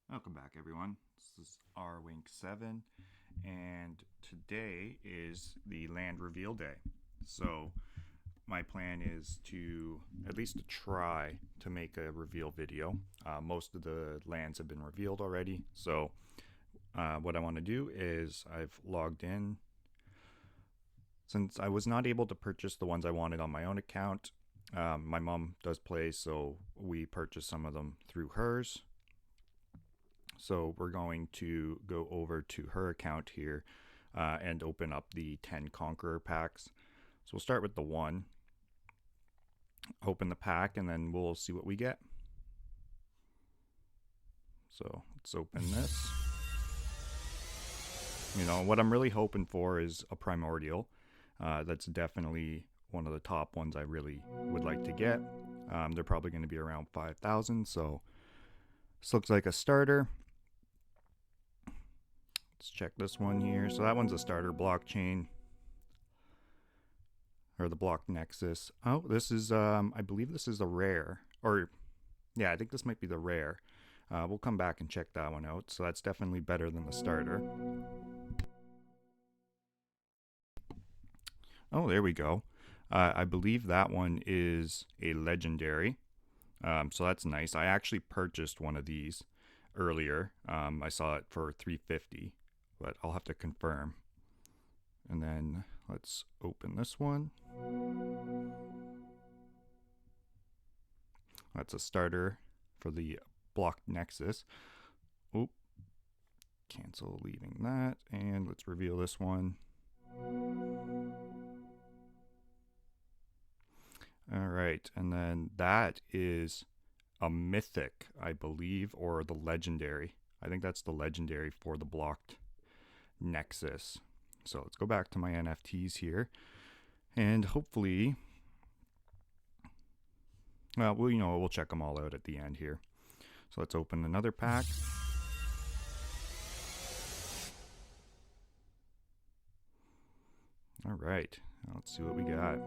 Welcome back, everyone. This is R Wink 7, and today is the land reveal day. So, my plan is to at least try to make a reveal video. Most of the lands have been revealed already, so what I want to do is I've logged in. Since I was not able to purchase the ones I wanted on my own account, my mom does play, so we purchased some of them through hers. So we're going to go over to her account here and open up the 10 Conqueror packs. So we'll start with the 1. Open the pack and then we'll see what we get. So let's open this. You know, what I'm really hoping for is a Primordial. That's definitely one of the top ones I really would like to get. They're probably going to be around 5,000. So this looks like a starter. Let's check this one here. So that one's a starter blockchain, or the block nexus. Oh, this is I believe this is a rare, or yeah, I think this might be the rare. We'll come back and check that one out. So that's definitely better than the starter. Oh, there we go. I believe that one is a legendary. So that's nice. I actually purchased one of these earlier. I saw it for $350, but I'll have to confirm. And then let's open this one. That's a starter for the block nexus. Oop. Cancel leaving that. And let's reveal this one. All right. And then that is a mythic, I believe, or the legendary. I think that's the legendary for the blocked nexus. So let's go back to my NFTs here, and hopefully, well, we'll check them all out at the end here. So let's open another pack. All right, let's see what we got.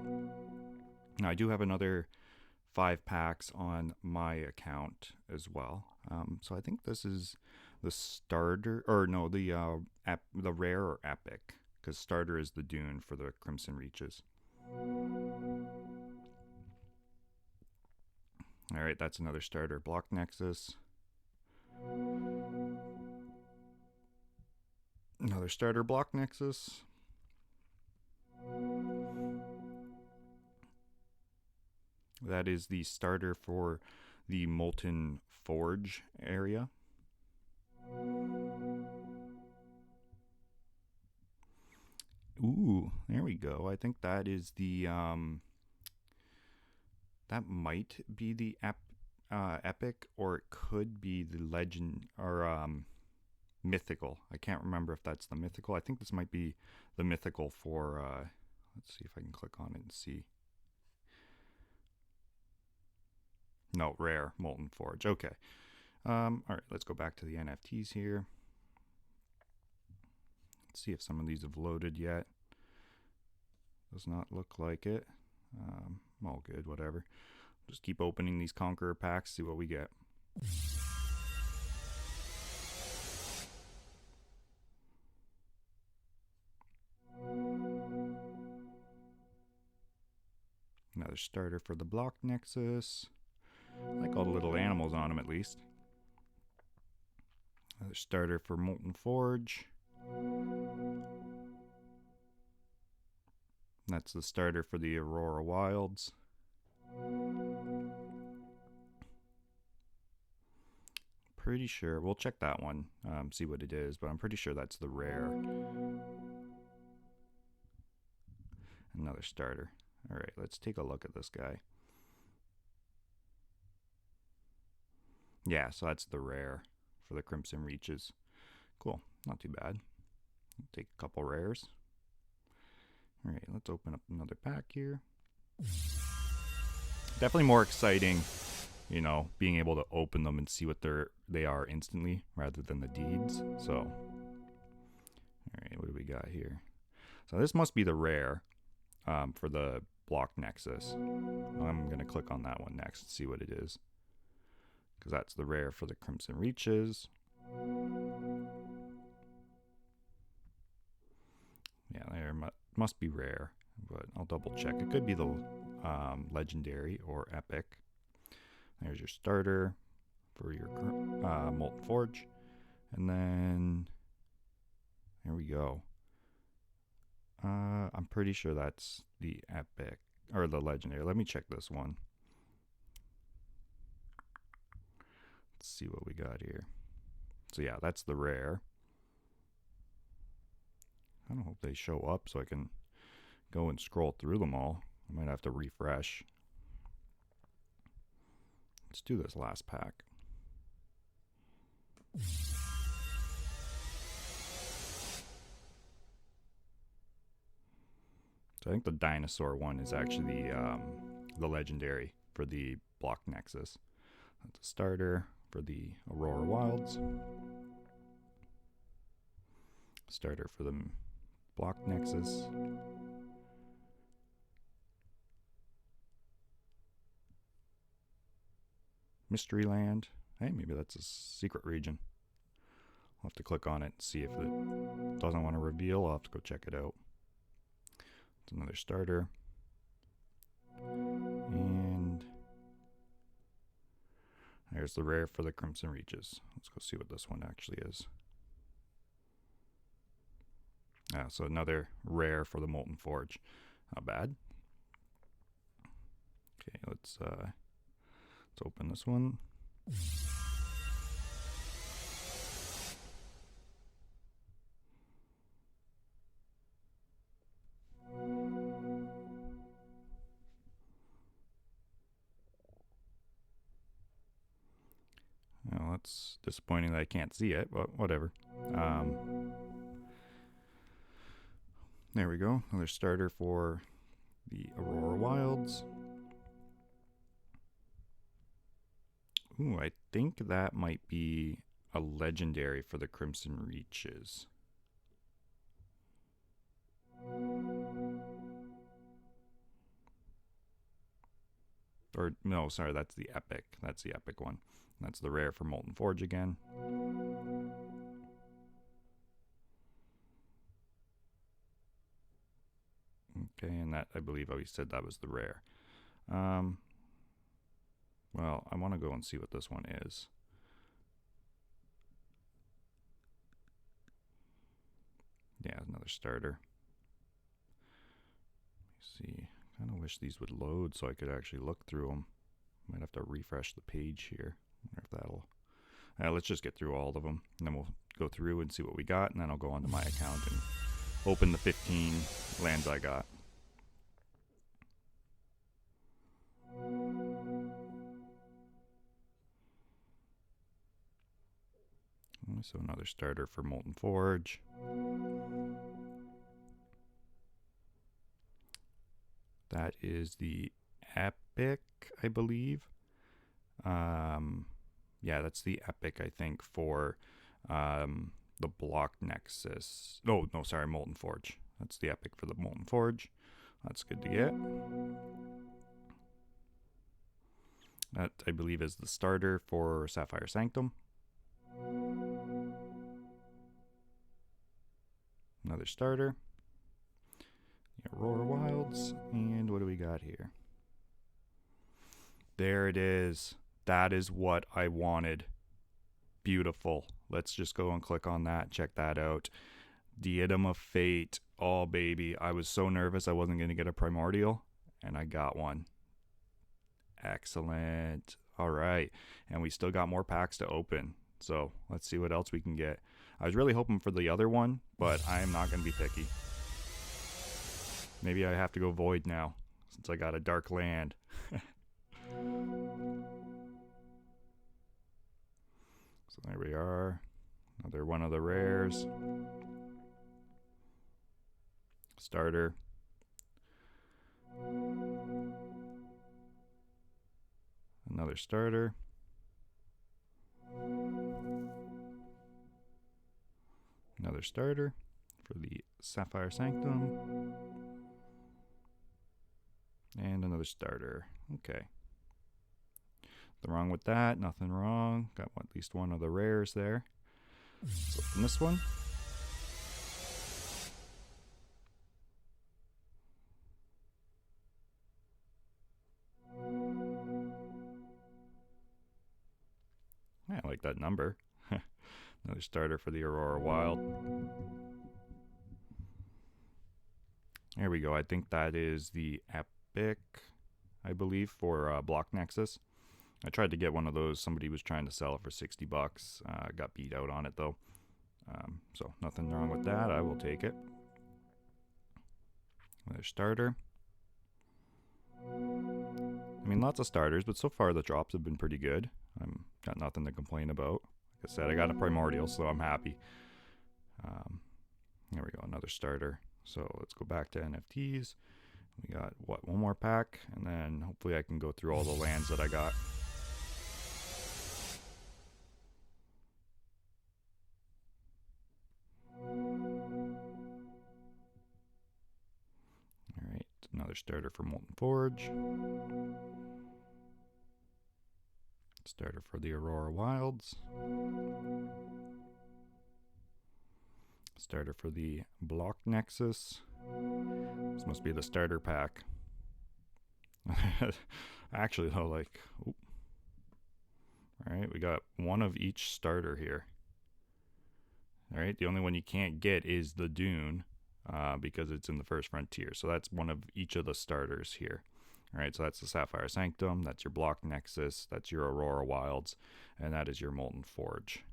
Now I do have another 5 packs on my account as well. So I think this is the starter, or no, the rare or epic, because starter is the Dune for the Crimson Reaches. All right, that's another starter block nexus. Another starter block nexus. That is the starter for the Molten Forge area. Ooh, there we go. I think that is the that might be the epic, or it could be the legend, or mythical. I can't remember if that's the mythical. I think this might be the mythical for let's see if I can click on it and see. No, rare Molten Forge. Okay. All right, let's go back to the NFTs here. Let's see if some of these have loaded yet. Does not look like it. All good, whatever. Just keep opening these Conqueror packs, see what we get. Another starter for the block nexus. I like all the little animals on them, at least. Another starter for Molten Forge. That's the starter for the Aurora Wilds. Pretty sure. We'll check that one, see what it is, but I'm pretty sure that's the rare. Another starter. All right, let's take a look at this guy. Yeah, so that's the rare for the Crimson Reaches. Cool, not too bad. Take a couple rares. All right, let's open up another pack here. Definitely more exciting, you know, being able to open them and see what they are instantly rather than the deeds. So, all right, what do we got here? So this must be the rare for the block nexus. I'm going to click on that one next to see what it is, because that's the rare for the Crimson Reaches. Yeah, there must be rare, but I'll double check. It could be the legendary or epic. There's your starter for your Molten Forge. And then there we go. I'm pretty sure that's the epic or the legendary. Let me check this one. Let's see what we got here. So yeah, that's the rare. I don't hope they show up so I can go and scroll through them all. I might have to refresh. Let's do this last pack. So I think the dinosaur one is actually the legendary for the Block Nexus. That's a starter for the Aurora Wilds. Starter for the Block Nexus. Mystery Land. Hey, maybe that's a secret region. I'll have to click on it and see if it doesn't want to reveal. I'll have to go check it out. It's another starter. And there's the rare for the Crimson Reaches. Let's go see what this one actually is. So another rare for the Molten Forge. Not bad. Okay, let's open this one. Well, that's disappointing that I can't see it, but whatever. There we go. Another starter for the Aurora Wilds. Ooh, I think that might be a legendary for the Crimson Reaches. Or, no, sorry, that's the epic. That's the epic one. That's the rare for Molten Forge again. Okay, and that, I believe we said that was the rare. Well, I want to go and see what this one is. Yeah, another starter. Let me see. I kind of wish these would load so I could actually look through them. Might have to refresh the page here. I wonder if that'll... let's just get through all of them, and then we'll go through and see what we got, and then I'll go onto my account and open the 15 lands I got. So another starter for Molten Forge. That is the epic, I believe. Yeah, that's the epic, I think, for the Block Nexus. Oh, no, sorry, Molten Forge. That's the epic for the Molten Forge. That's good to get. That, I believe, is the starter for Sapphire Sanctum. Another starter. The Aurora Wilds. And what do we got here? There it is. That is what I wanted. Beautiful. Let's just go and click on that. Check that out. Diadem of Fate. Oh, baby. I was so nervous I wasn't going to get a Primordial, and I got one. Excellent. All right. And we still got more packs to open. So let's see what else we can get. I was really hoping for the other one, but I am not going to be picky. Maybe I have to go Void now, since I got a Dark Land. So there we are. Another one of the rares. Starter. Another starter. Another starter for the Sapphire Sanctum. And another starter. Okay. Nothing wrong with that. Nothing wrong. Got at least one of the rares there. Let's open this one. I like that number. Another starter for the Aurora Wild. There we go. I think that is the Epic, I believe, for Block Nexus. I tried to get one of those. Somebody was trying to sell it for $60. Got beat out on it though. So nothing wrong with that. I will take it. Another starter. I mean, lots of starters, but so far the drops have been pretty good. Got nothing to complain about. Like I said, I got a primordial, so I'm happy. There we go, another starter. So let's go back to NFTs. We got, what, one more pack, and then hopefully I can go through all the lands that I got. Alright, another starter for Molten Forge. Starter for the Aurora Wilds. Starter for the Block Nexus. This must be the starter pack. Actually, though, like, oop. Alright, we got one of each starter here. Alright, the only one you can't get is the Dune, because it's in the first frontier. So that's one of each of the starters here. Alright, so that's the Sapphire Sanctum, that's your Block Nexus, that's your Aurora Wilds, and that is your Molten Forge.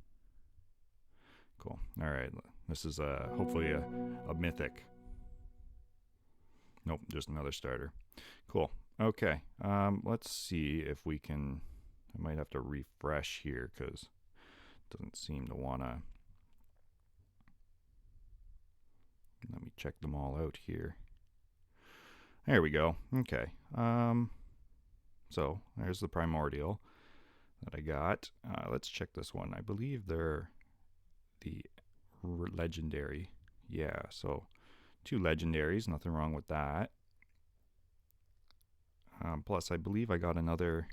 Cool. Alright, this is hopefully a mythic. Nope, just another starter. Cool. Okay, let's see if we can... I might have to refresh here because it doesn't seem to want to... Let me check them all out here. There we go. Okay. So there's the primordial that I got. Let's check this one. I believe they're the legendary. Yeah, so 2 legendaries. Nothing wrong with that. Plus, I believe I got another...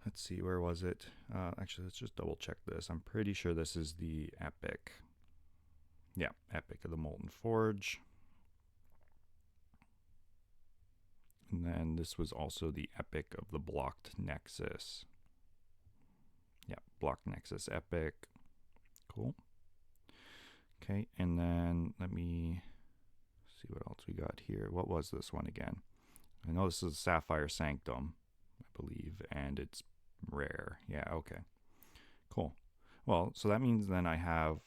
Let's see, where was it? Actually, let's just double check this. I'm pretty sure this is the Epic. Yeah, Epic of the Molten Forge. And then this was also the Epic of the Blocked Nexus. Yeah, Blocked Nexus Epic. Cool. Okay, and then let me see what else we got here. What was this one again? I know this is Sapphire Sanctum, I believe, and it's rare. Yeah, okay. Cool. Well, so that means then I have,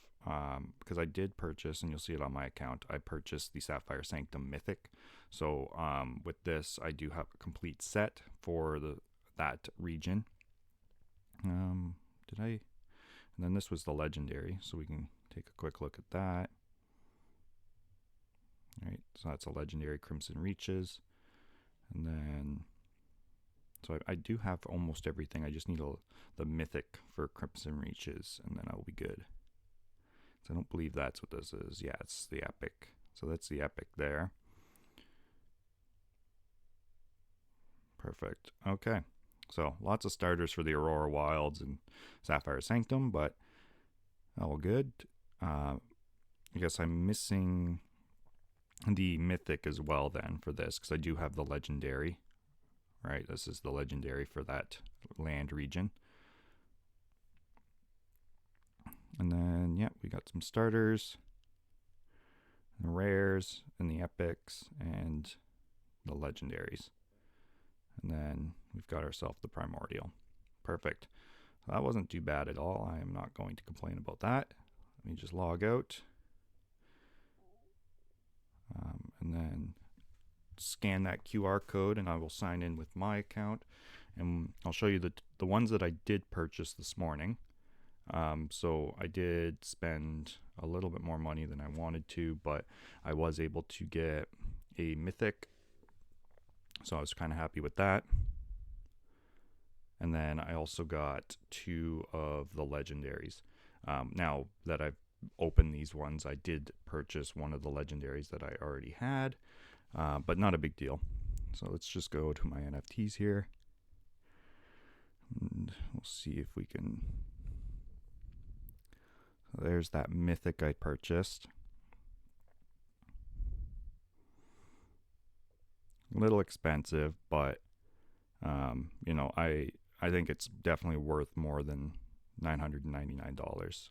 because I did purchase, and you'll see it on my account, I purchased the Sapphire Sanctum Mythic. So with this, I do have a complete set for that region. Did I? And then this was the legendary, so we can take a quick look at that. All right, so that's a legendary Crimson Reaches. And then, so I do have almost everything. I just need the mythic for Crimson Reaches, and then I'll be good. So I don't believe that's what this is. Yeah, it's the Epic. So that's the Epic there. Perfect. Okay. So lots of starters for the Aurora Wilds and Sapphire Sanctum, but all good. I guess I'm missing the mythic as well then for this, because I do have the legendary. Right, this is the legendary for that land region. And then, yeah, we got some starters, and rares, and the epics, and the legendaries. And then we've got ourselves the primordial. Perfect. So that wasn't too bad at all. I am not going to complain about that. Let me just log out. And then scan that QR code, and I will sign in with my account. And I'll show you the ones that I did purchase this morning. So I did spend a little bit more money than I wanted to, but I was able to get a mythic. So I was kind of happy with that. And then I also got 2 of the legendaries. Now that I've opened these ones, I did purchase one of the legendaries that I already had, but not a big deal. So let's just go to my NFTs here. And we'll see if we can there's that mythic I purchased. A little expensive, but I think it's definitely worth more than $999.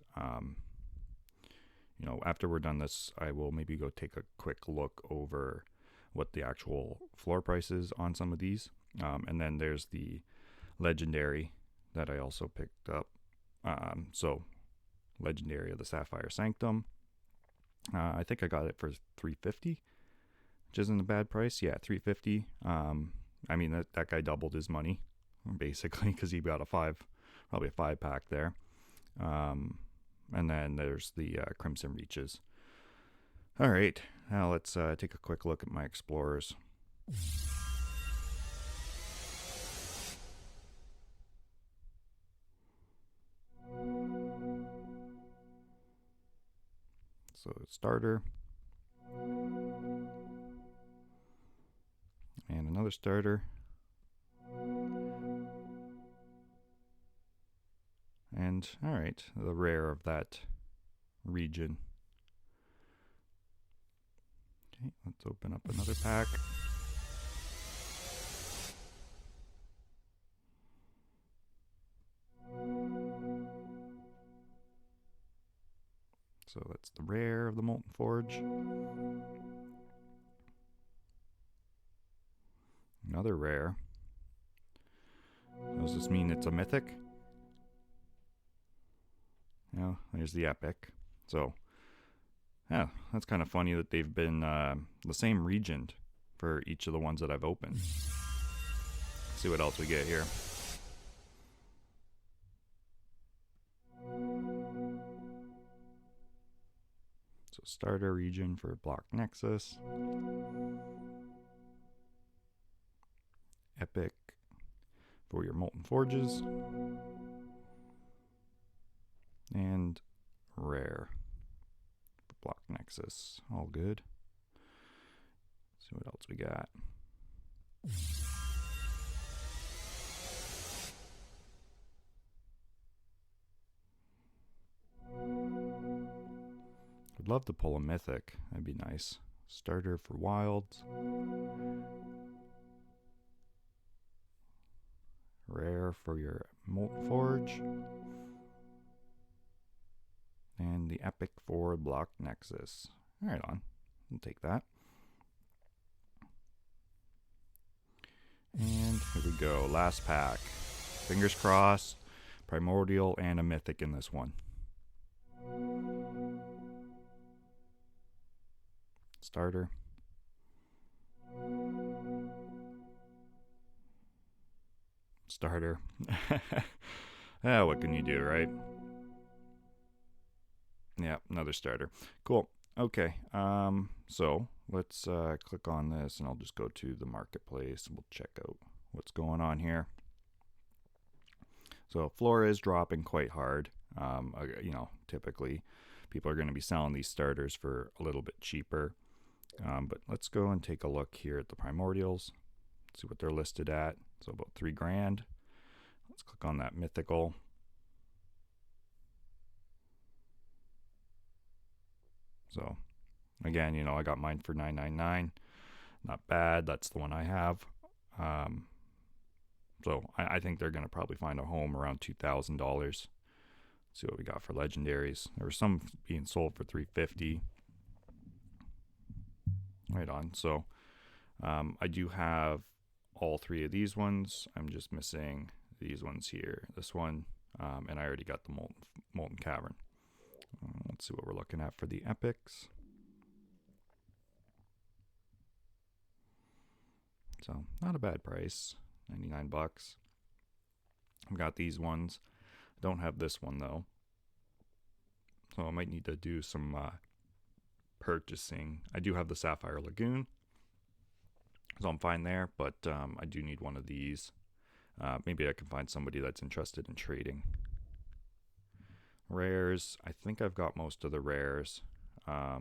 After we're done this, I will maybe go take a quick look over what the actual floor price is on some of these. And then there's the legendary that I also picked up. So legendary of the Sapphire Sanctum. I think I got it for $350, which isn't a bad price. Yeah, $350. I mean, that guy doubled his money basically because he got probably a 5-pack there. And then there's the Crimson Reaches. All right, now let's take a quick look at my Explorers. So starter. And another starter. And all right, the rare of that region. Okay, let's open up another pack. So that's the rare of the Molten Forge. Another rare. Does this mean it's a mythic? Yeah, there's the epic. So, yeah, that's kind of funny that they've been the same region for each of the ones that I've opened. Let's see what else we get here. So starter region for Block Nexus. Epic for your Molten Forges. And rare for Block Nexus. All good. Let's see what else we got. I'd love to pull a mythic. That'd be nice. Starter for Wilds. Rare for your Molten Forge. And the epic for Block Nexus. Right on. We'll take that. And here we go. Last pack. Fingers crossed. Primordial and a mythic in this one. Starter. Starter. What can you do, right? Yeah, another starter. Cool. Okay. So let's click on this, and I'll just go to the marketplace, and we'll check out what's going on here. So Flora is dropping quite hard. Typically people are going to be selling these starters for a little bit cheaper. But let's go and take a look here at the Primordials. See what they're listed at. So about $3,000. Let's click on that mythical. So again, I got mine for $999. Not bad. That's the one I have. So I think they're going to probably find a home around $2,000. See what we got for legendaries. There were some being sold for $350. Right on. So I do have all 3 of these ones. I'm just missing these ones here. This one, and I already got the Molten Cavern. Let's see what we're looking at for the epics. So not a bad price, $99. I've got these ones. I don't have this one though, so I might need to do some purchasing. I do have the Sapphire Lagoon, so I'm fine there, but I do need one of these. Maybe I can find somebody that's interested in trading. Rares, I think I've got most of the rares. Yeah,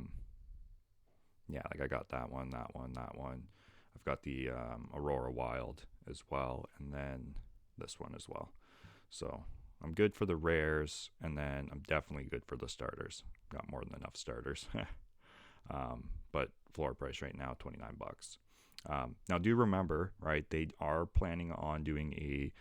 like I got that one, that one, that one. I've got the Aurora Wild as well, and then this one as well. So I'm good for the rares, and then I'm definitely good for the starters. Got more than enough starters. But floor price right now, $29. Now, do remember, right? They are planning on doing a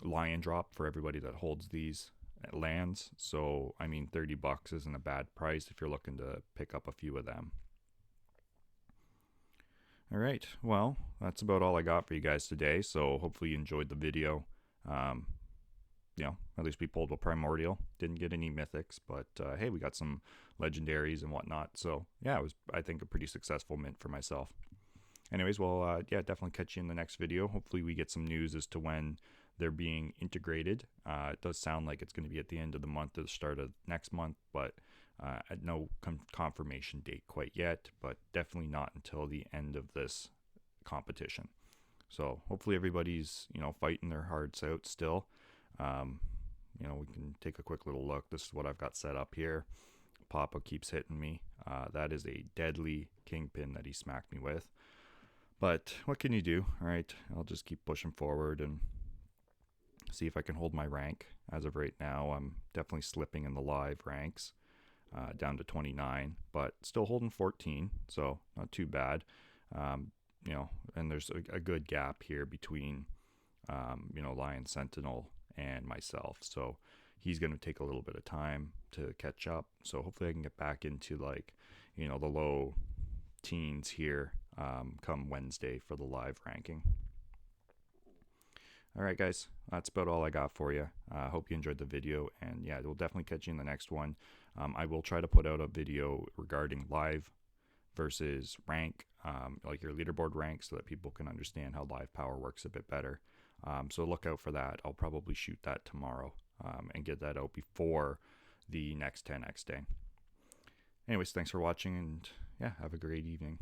lion drop for everybody that holds these lands. So, I mean, $30 isn't a bad price if you're looking to pick up a few of them. All right, well, that's about all I got for you guys today. So hopefully you enjoyed the video. Um, at least we pulled a primordial. Didn't get any mythics, but hey, we got some legendaries and whatnot. So yeah, it was, I think, a pretty successful mint for myself. Anyways, well, yeah, definitely catch you in the next video. Hopefully we get some news as to when they're being integrated. It does sound like it's going to be at the end of the month or the start of next month, but no confirmation date quite yet, but definitely not until the end of this competition. So hopefully everybody's, fighting their hearts out still. We can take a quick little look. This is what I've got set up here. Papa keeps hitting me. That is a deadly kingpin that he smacked me with. But what can you do? All right, I'll just keep pushing forward and see if I can hold my rank. As of right now, I'm definitely slipping in the live ranks, down to 29, but still holding 14, so not too bad. And there's a good gap here between, Lion Sentinel and myself. So he's going to take a little bit of time to catch up. So hopefully I can get back into the low teens here come Wednesday for the live ranking. All right, guys, that's about all I got for you. I hope you enjoyed the video, and yeah, we'll definitely catch you in the next one. I will try to put out a video regarding live versus rank, like your leaderboard rank, so that people can understand how live power works a bit better. So look out for that. I'll probably shoot that tomorrow and get that out before the next 10x day. Anyways, thanks for watching, and yeah, have a great evening.